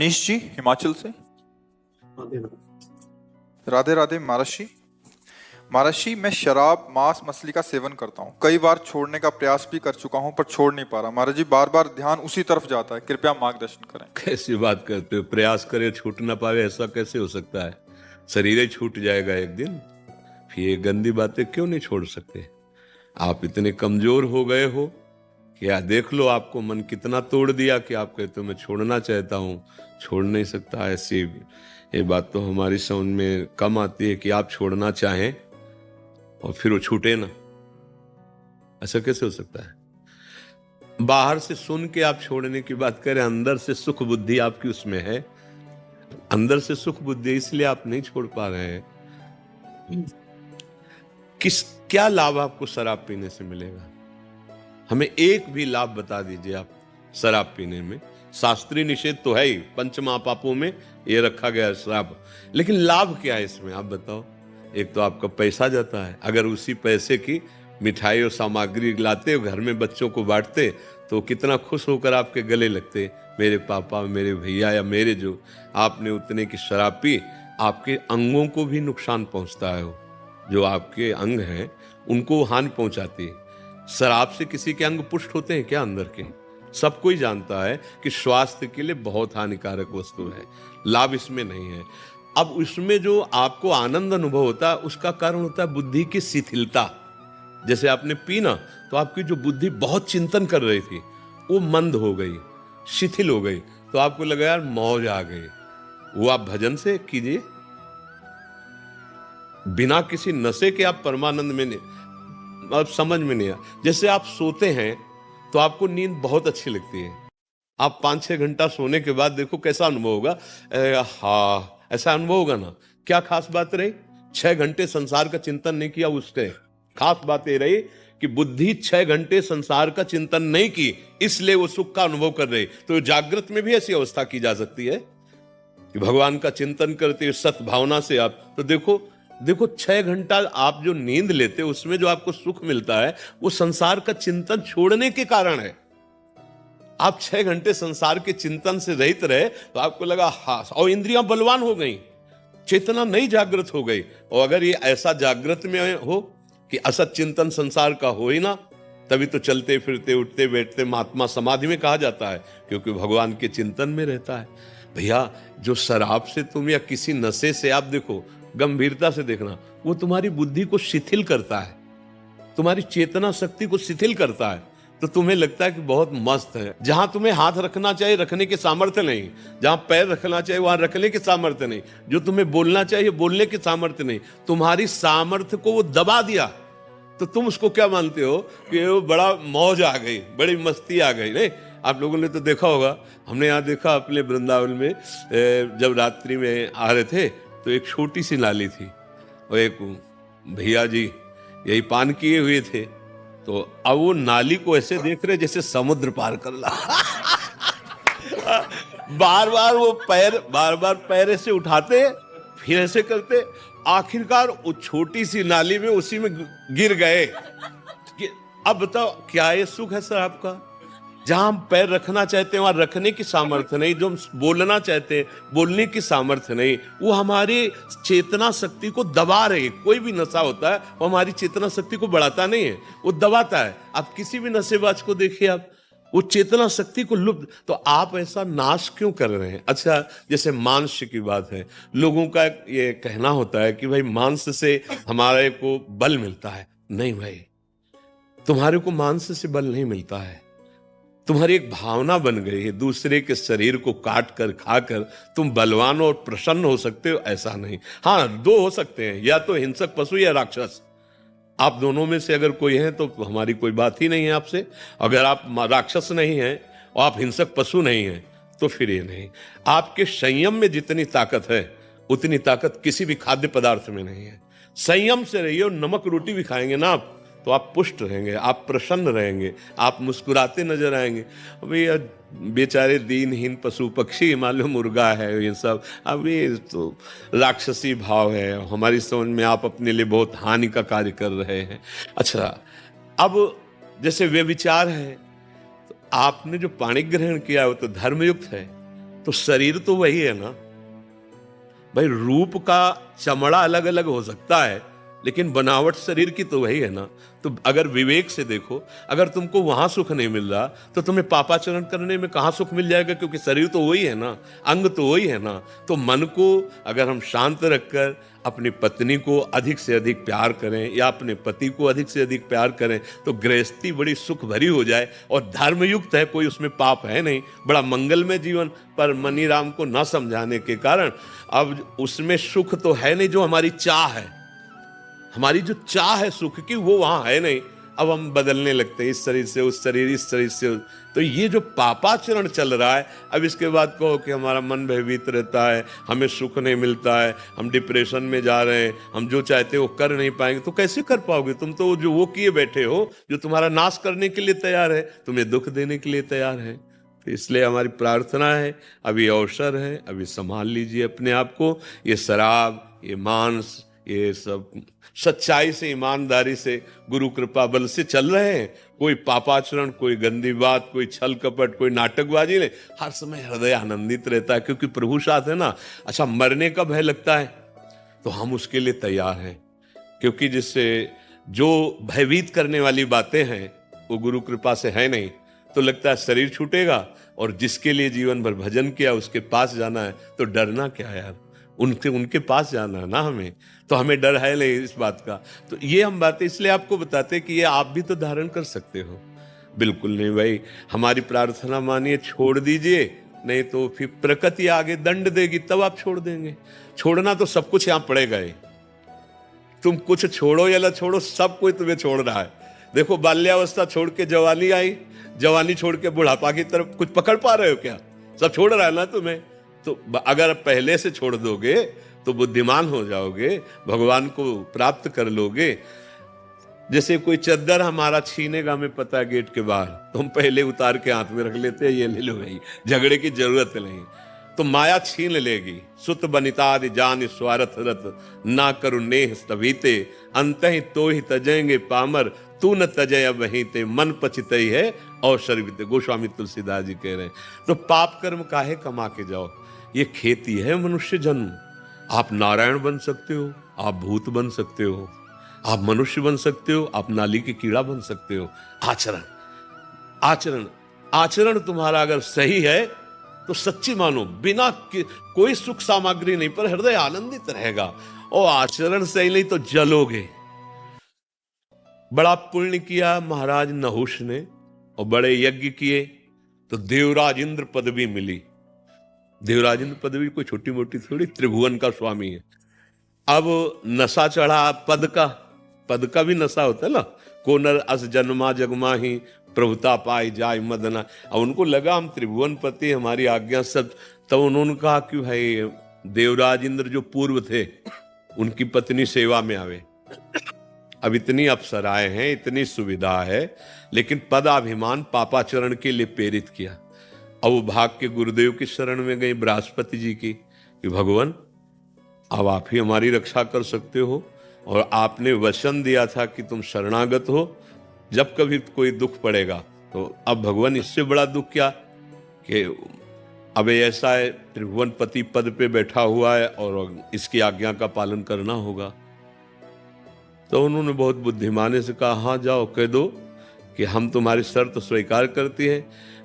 मनीष जी हिमाचल से। राधे राधे महाराज। महाराज, मैं शराब मांस मछली का सेवन करता हूँ। कई बार छोड़ने का प्रयास भी कर चुका हूँ पर छोड़ नहीं पा रहा। महाराज जी, बार बार ध्यान उसी तरफ जाता है, कृपया मार्गदर्शन करें। कैसी बात करते हो? प्रयास करे छूट ना पावे, ऐसा कैसे हो सकता है? शरीर ही छूट जाएगा एक दिन। फिर ये गंदी बातें क्यों नहीं छोड़ सकते? आप इतने कमजोर हो गए हो कि या देख लो आपको मन कितना तोड़ दिया कि आप कहते हो मैं छोड़ना चाहता हूँ, छोड़ नहीं सकता। ऐसी ये बात तो हमारी समझ में कम आती है कि आप छोड़ना चाहें और फिर वो छूटे ना। ऐसा कैसे हो सकता है? बाहर से सुन के आप छोड़ने की बात करें, अंदर से सुख बुद्धि आपकी उसमें है। अंदर से सुख बुद्धि, इसलिए आप नहीं छोड़ पा रहे हैं। क्या लाभ आपको शराब पीने से मिलेगा? हमें एक भी लाभ बता दीजिए आप शराब पीने में। शास्त्रीय निषेध तो है ही, पंच महापापों में ये रखा गया है शराब, लेकिन लाभ क्या है इसमें आप बताओ। एक तो आपका पैसा जाता है, अगर उसी पैसे की मिठाई और सामग्री लाते हो घर में बच्चों को बांटते तो कितना खुश होकर आपके गले लगते, मेरे पापा, मेरे भैया या मेरे जो। आपने उतने की शराब पी, आपके अंगों को भी नुकसान पहुंचता है। जो आपके अंग हैं उनको हानि पहुंचाती है। शराब से किसी के अंग पुष्ट होते हैं क्या अंदर के? सब कोई जानता है कि स्वास्थ्य के लिए बहुत हानिकारक वस्तु है, लाभ इसमें नहीं है। अब इसमें जो आपको आनंद अनुभव होता है उसका कारण होता है बुद्धि की शिथिलता। जैसे आपने पीना तो आपकी जो बुद्धि बहुत चिंतन कर रही थी वो मंद हो गई, शिथिल हो गई, तो आपको लगा यार मौज आ गई। वो आप भजन से कीजिए, बिना किसी नशे के आप परमानंद में नहीं, आप समझ में नहीं आ। जैसे आप सोते हैं तो आपको नींद बहुत अच्छी लगती है, आप 5-6 घंटा सोने के बाद देखो कैसा अनुभव होगा। हाँ, ऐसा अनुभव होगा ना। क्या खास बात रही? 6 घंटे संसार का चिंतन नहीं किया, उसके खास बात ये रही कि बुद्धि 6 घंटे संसार का चिंतन नहीं की, इसलिए वो सुख का अनुभव कर रही। तो जागृत में भी ऐसी अवस्था की जा सकती है कि भगवान का चिंतन करते सत भावना से आप, तो देखो 6 घंटा आप जो नींद लेते हो उसमें जो आपको सुख मिलता है वो संसार का चिंतन छोड़ने के कारण है। आप 6 घंटे संसार के चिंतन से रहित रहे तो आपको लगा हाँ, और इंद्रियां बलवान हो गई, चेतना नई जागृत हो गई। और अगर ये ऐसा जागृत में हो कि असत चिंतन संसार का हो ही ना, तभी तो चलते फिरते उठते बैठते महात्मा समाधि में कहा जाता है, क्योंकि भगवान के चिंतन में रहता है। भैया, जो शराब से तुम या किसी नशे से, आप देखो गंभीरता से देखना, वो तुम्हारी बुद्धि को शिथिल करता है, तुम्हारी चेतना शक्ति को शिथिल करता है। तो तुम्हें लगता है कि बहुत मस्त है। जहां तुम्हें हाथ रखना चाहिए रखने के सामर्थ्य नहीं, जहां पैर रखना चाहिए वहां रखने के सामर्थ्य नहीं, जो तुम्हें बोलना चाहिए बोलने के सामर्थ्य नहीं, तुम्हारी सामर्थ्य को वो दबा दिया। तो तुम उसको क्या मानते हो कि वो बड़ा मौज आ गई, बड़ी मस्ती आ गई। नहीं, आप लोगों ने तो देखा होगा, हमने यहाँ देखा अपने वृंदावन में, जब रात्रि में आ रहे थे तो एक छोटी सी नाली थी और एक भैया जी यही पान किए हुए थे, तो अब वो नाली को ऐसे देख रहे जैसे समुद्र पार कर ला। बार बार पैर ऐसे उठाते फिर ऐसे करते, आखिरकार वो छोटी सी नाली में उसी में गिर गए। अब बताओ क्या ये सुख है सर आपका? जहां हम पैर रखना चाहते हैं वहां रखने की सामर्थ्य नहीं, जो हम बोलना चाहते हैं बोलने की सामर्थ्य नहीं, वो हमारी चेतना शक्ति को दबा रही है। कोई भी नशा होता है वो हमारी चेतना शक्ति को बढ़ाता नहीं है, वो दबाता है। आप किसी भी नशेबाज को देखिए, आप वो चेतना शक्ति को लुप्त, तो आप ऐसा नाश क्यों कर रहे हैं? अच्छा, जैसे मांस की बात है, लोगों का ये कहना होता है कि भाई मांस से हमारे को बल मिलता है। नहीं भाई, तुम्हारे को मांस से बल नहीं मिलता है, तुम्हारी एक भावना बन गई है। दूसरे के शरीर को काट कर खाकर तुम बलवान और प्रसन्न हो सकते हो, ऐसा नहीं। हाँ, दो हो सकते हैं, या तो हिंसक पशु या राक्षस। आप दोनों में से अगर कोई है तो हमारी कोई बात ही नहीं है आपसे। अगर आप राक्षस नहीं हैं और आप हिंसक पशु नहीं हैं तो फिर ये नहीं। आपके संयम में जितनी ताकत है उतनी ताकत किसी भी खाद्य पदार्थ में नहीं है। संयम से रहिए, और नमक रोटी भी खाएंगे ना आप तो आप पुष्ट रहेंगे, आप प्रसन्न रहेंगे, आप मुस्कुराते नजर आएंगे। अभी बेचारे दीनहीन पशु पक्षी, मालूम मुर्गा है, ये सब अभी तो राक्षसी भाव है। हमारी समझ में आप अपने लिए बहुत हानि का कार्य कर रहे हैं। अच्छा, अब जैसे वे विचार है, तो आपने जो पाणी ग्रहण किया वो तो धर्मयुक्त है, तो शरीर तो वही है ना भाई। रूप का चमड़ा अलग अलग हो सकता है, लेकिन बनावट शरीर की तो वही है ना। तो अगर विवेक से देखो, अगर तुमको वहां सुख नहीं मिल रहा तो तुम्हें पापाचरण करने में कहां सुख मिल जाएगा, क्योंकि शरीर तो वही है ना, अंग तो वही है ना। तो मन को अगर हम शांत रखकर अपनी पत्नी को अधिक से अधिक प्यार करें या अपने पति को अधिक से अधिक प्यार करें तो गृहस्थी बड़ी सुख भरी हो जाए और धर्मयुक्त है, कोई उसमें पाप है नहीं, बड़ा मंगलमय जीवन। पर मनीराम को न समझाने के कारण अब उसमें सुख तो है नहीं, जो हमारी चाह है, हमारी जो चाह है सुख की, वो वहां है नहीं। अब हम बदलने लगते हैं, इस शरीर से उस शरीर, इस शरीर से। तो ये जो पापाचरण चल रहा है, अब इसके बाद कहो कि हमारा मन भयभीत रहता है, हमें सुख नहीं मिलता है, हम डिप्रेशन में जा रहे हैं, हम जो चाहते हो कर नहीं पाएंगे। तो कैसे कर पाओगे? तुम तो जो वो किए बैठे हो, जो तुम्हारा नाश करने के लिए तैयार है, तुम्हें दुख देने के लिए तैयार है। तो इसलिए हमारी प्रार्थना है, अभी अवसर है, अभी संभाल लीजिए अपने आप को। ये शराब, ये मांस, ये सब सच्चाई से, ईमानदारी से, गुरु कृपा बल से चल रहे हैं। कोई पापाचरण, कोई गंदी बात, कोई छल कपट, कोई नाटकबाजी नहीं। हर समय हृदय आनंदित रहता है, क्योंकि प्रभु साथ है ना। अच्छा, मरने का भय लगता है तो हम उसके लिए तैयार हैं, क्योंकि जिससे जो भयभीत करने वाली बातें हैं वो गुरु कृपा से है नहीं। तो लगता है शरीर छूटेगा, और जिसके लिए जीवन भर भजन किया उसके पास जाना है, तो डरना क्या यार, उनके पास जाना है ना हमें। तो हमें डर है नहीं इस बात का। तो ये हम बातें इसलिए आपको बताते कि ये आप भी तो धारण कर सकते हो। बिल्कुल नहीं भाई, हमारी प्रार्थना मानिए, छोड़ दीजिए, नहीं तो फिर प्रकृति आगे दंड देगी, तब आप छोड़ देंगे। छोड़ना तो सब कुछ यहां पड़ेगा ही, तुम कुछ छोड़ो या ना छोड़ो, सब कोई तुम्हें छोड़ रहा है। देखो, बाल्यावस्था छोड़ के जवानी आई, जवानी छोड़ के बुढ़ापा की तरफ कुछ पकड़ पा रहे हो क्या? सब छोड़ रहा है ना तुम्हें। तो अगर पहले से छोड़ दोगे तो बुद्धिमान हो जाओगे, भगवान को प्राप्त कर लोगे। जैसे कोई चद्दर हमारा छीनेगा, हमें पता है गेट के बाहर, तो हम पहले उतार के हाथ में रख लेते हैं, ये ले लो भाई, झगड़े की जरूरत नहीं। तो माया छीन लेगी। सुत बनितादि जान स्वार्थ रत, ना करु नेह स्तभीते, अंत ही तो ही तजेंगे पामर, तू न तजय वहीं ते, मन पचितई है अवसर बीते। गोस्वामी तुलसीदास जी कह रहे हैं। तो पाप कर्म काहे कमा के जाओ, ये खेती है मनुष्य जन्म। आप नारायण बन सकते हो, आप भूत बन सकते हो, आप मनुष्य बन सकते हो, आप नाली के कीड़ा बन सकते हो। आचरण, आचरण, आचरण तुम्हारा अगर सही है तो सच्ची मानो, बिना कोई सुख सामग्री नहीं, पर हृदय आनंदित रहेगा। और आचरण सही नहीं तो जलोगे। बड़ा पुण्य किया महाराज नहुष ने, और बड़े यज्ञ किए तो देवराज इंद्र पदवी मिली। देवराज इंद्र पदवी कोई छोटी मोटी थोड़ी, त्रिभुवन का स्वामी है। अब नशा चढ़ा पद का भी नशा होता है ना। को नर अस जन्मा जगमा ही, प्रभुता पाई जाय मदना। अब उनको लगा हम त्रिभुवन पति, हमारी आज्ञा सब। तब उन्होंने कहा कि भाई देवराज इंद्र जो पूर्व थे, उनकी पत्नी सेवा में आवे। अब इतनी अप्सराएं हैं, इतनी सुविधा है, लेकिन पदाभिमान पापाचरण के लिए प्रेरित किया। अब वो भाग के गुरुदेव की शरण में गई, बृहस्पति जी की, कि भगवान अब आप ही हमारी रक्षा कर सकते हो, और आपने वचन दिया था कि तुम शरणागत हो, जब कभी कोई दुख पड़ेगा। तो अब भगवान इससे बड़ा दुख क्या कि अब ऐसा है, त्रिभुवन पति पद पे बैठा हुआ है और इसकी आज्ञा का पालन करना होगा। तो उन्होंने बहुत बुद्धिमाने से कहा, हाँ जाओ, कह दो कि हम तुम्हारी शर्त स्वीकार करती हैं,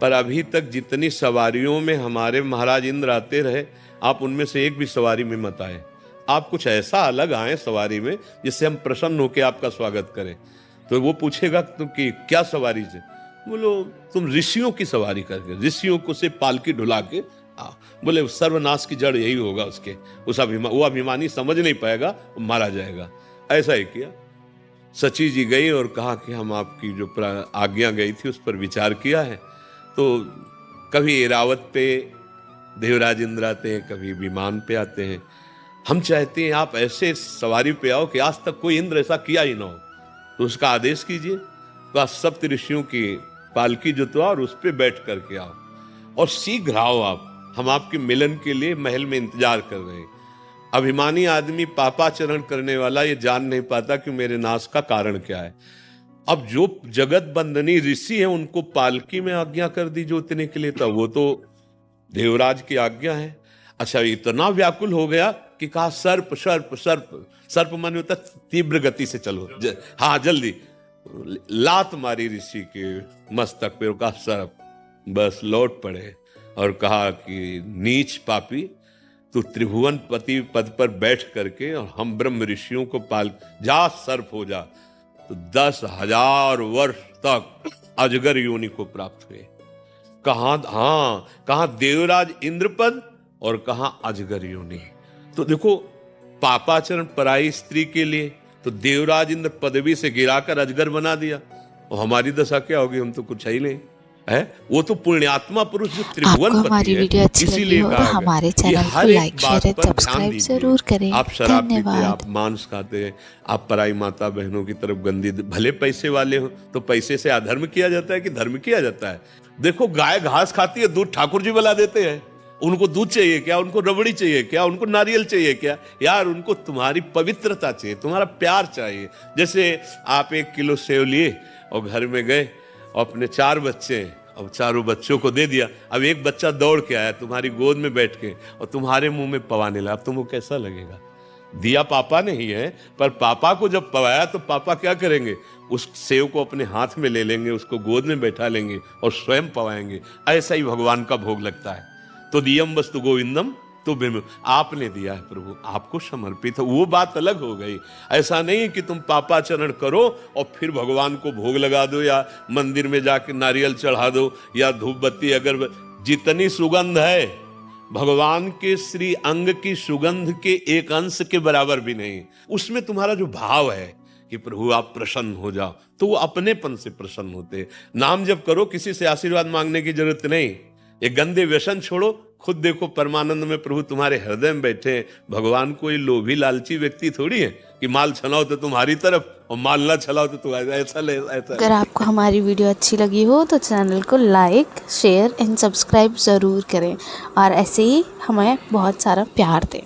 पर अभी तक जितनी सवारियों में हमारे महाराज इंद्र आते रहे, आप उनमें से एक भी सवारी में मत आए। आप कुछ ऐसा अलग आए सवारी में जिससे हम प्रसन्न होकर आपका स्वागत करें। तो वो पूछेगा तुम कि क्या सवारी से? बोलो तुम ऋषियों की सवारी करके, ऋषियों को से पालकी ढुला के आओ। बोले सर्वनाश की जड़ यही होगा उसके, वो अभिमानी समझ नहीं पाएगा, मारा जाएगा। ऐसा ही किया। सची जी गई और कहा कि हम आपकी जो आज्ञा गई थी उस पर विचार किया है। तो कभी एरावत पे देवराज इंद्र आते हैं, कभी विमान पे आते हैं। हम चाहते हैं आप ऐसे सवारी पे आओ कि आज तक कोई इंद्र ऐसा किया ही ना हो। तो उसका आदेश कीजिए, तो आप सप्त ऋषियों की पालकी जुतवा और उस पर बैठ करके आओ, और शीघ्र आओ आप, हम आपके मिलन के लिए महल में इंतजार कर रहे हैं। अभिमानी आदमी, पापाचरण करने वाला, ये जान नहीं पाता कि मेरे नाश का कारण क्या है। अब जो जगत बंदनी ऋषि है, उनको पालकी में आज्ञा कर दी जोतने के लिए, था वो तो देवराज की आज्ञा है। अच्छा, इतना व्याकुल हो गया कि कहा सर्प सर्प सर्प। सर्प माने होता तीव्र गति से चलो, हाँ जल्दी। लात मारी ऋषि के मस्तक पे, कहा सर्प। बस लौट पड़े और कहा कि नीच पापी, तू त्रिभुवन पति पद पर बैठ करके और हम ब्रह्म ऋषियों को पाल, जा सर्प हो जा। तो 10,000 वर्ष तक अजगर योनि को प्राप्त हुए। कहां देवराज इंद्रपद और कहां अजगर योनि। तो देखो, पापाचरण पराई स्त्री के लिए तो देवराज इंद्र पदवी से गिराकर अजगर बना दिया, और हमारी दशा क्या होगी? हम तो कुछ है ही नहीं है। वो तो पुण्यात्मा पुरुष जो त्रिभुवन पति है, इसीलिए कहा हमारे चैनल को लाइक शेयर एंड सब्सक्राइब जरूर करें। आप शराब पीते, आप मांस खाते, आप पराई माता बहनों की तरफ गंदी, भले पैसे वाले हो तो पैसे से अधर्म किया जाता है कि धर्म किया जाता है? देखो, गाय घास खाती है, दूध ठाकुर जी बना देते हैं। उनको दूध चाहिए क्या? उनको रबड़ी चाहिए क्या? उनको नारियल चाहिए क्या? यार, उनको तुम्हारी पवित्रता चाहिए, तुम्हारा प्यार चाहिए। जैसे आप 1 किलो सेव लिए और घर में गए, अपने 4 बच्चे, अब चारों बच्चों को दे दिया। अब एक बच्चा दौड़ के आया तुम्हारी गोद में बैठ के और तुम्हारे मुंह में पवाने लगा, अब तुमको कैसा लगेगा? दिया पापा ने ही है, पर पापा को जब पवाया तो पापा क्या करेंगे? उस सेव को अपने हाथ में ले लेंगे, उसको गोद में बैठा लेंगे और स्वयं पवाएंगे। ऐसा ही भगवान का भोग लगता है। तो दियम वस्तु गोविंदम, तो आपने दिया है प्रभु, आपको समर्पित है, वो बात अलग हो गई। ऐसा नहीं कि तुम पापाचरण करो और फिर भगवान को भोग लगा दो, या मंदिर में जाके नारियल चढ़ा दो, या धूप बत्ती अगरबत्ती। जितनी सुगंध है भगवान के श्री अंग की सुगंध के एक अंश के बराबर भी नहीं। उसमें तुम्हारा जो भाव है कि प्रभु आप प्रसन्न हो जाओ, तो वो अपनेपन से प्रसन्न होते। नाम जब करो, किसी से आशीर्वाद मांगने की जरूरत नहीं। ये गंदे व्यसन छोड़ो, खुद देखो परमानंद में प्रभु तुम्हारे हृदय में बैठे हैं। भगवान कोई लोभी लालची व्यक्ति थोड़ी है कि माल छलाओ तो तुम्हारी तरफ और माल ना छलाओ तो तुम्हारे, ऐसा। अगर आपको हमारी वीडियो अच्छी लगी हो तो चैनल को लाइक शेयर एंड सब्सक्राइब ज़रूर करें, और ऐसे ही हमें बहुत सारा प्यार दें।